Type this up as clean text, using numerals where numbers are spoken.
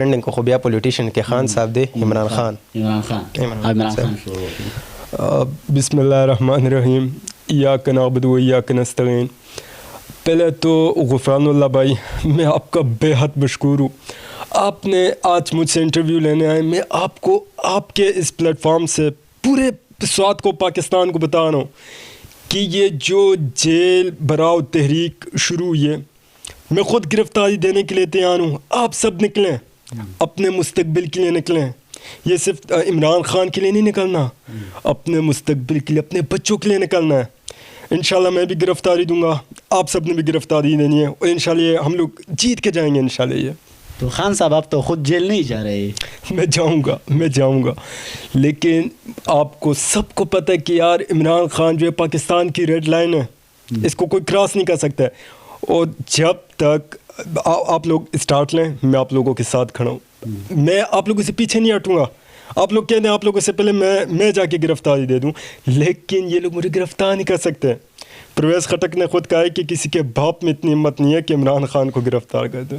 Trending کو خوبیا politician کے خان صاحب دے عمران خان بسم اللہ الرحمن الرحیم ایاک نعبد و ایاک نستعین. پہلے تو غفران اللہ بھائی میں آپ کا بے حد مشکور ہوں. آپ نے آج مجھ سے انٹرویو لینے آئے. میں آپ کو آپ کے اس پلیٹ فارم سے پورے سوات کو پاکستان کو بتا رہا ہوں کہ یہ جو جیل براؤ تحریک شروع ہوئی ہے میں خود گرفتاری دینے کے لیے تیار ہوں. آپ سب نکلیں, اپنے مستقبل کے لیے نکلیں. یہ صرف عمران خان کے لیے نہیں نکلنا, اپنے مستقبل کے لیے, اپنے بچوں کے لیے نکلنا ہے. انشاءاللہ میں بھی گرفتاری دوں گا, آپ سب نے بھی گرفتاری دینی ہے اور انشاءاللہ یہ ہم لوگ جیت کے جائیں گے انشاءاللہ. یہ تو خان صاحب آپ تو خود جیل نہیں جا رہے. میں جاؤں گا لیکن آپ کو سب کو پتہ ہے کہ یار عمران خان جو ہے پاکستان کی ریڈ لائن ہے, اس کو کوئی کراس نہیں کر سکتا ہے. اور جب تک آپ لوگ اسٹارٹ لیں میں آپ لوگوں کے ساتھ کھڑا ہوں. میں آپ لوگوں سے پیچھے نہیں ہٹوں گا. آپ لوگ کہتے ہیں آپ لوگوں سے پہلے میں جا کے گرفتاری دے دوں, لیکن یہ لوگ مجھے گرفتار نہیں کر سکتے. پرویز خٹک نے خود کہا ہے کہ کسی کے باپ میں اتنی ہمت نہیں ہے کہ عمران خان کو گرفتار کر دے.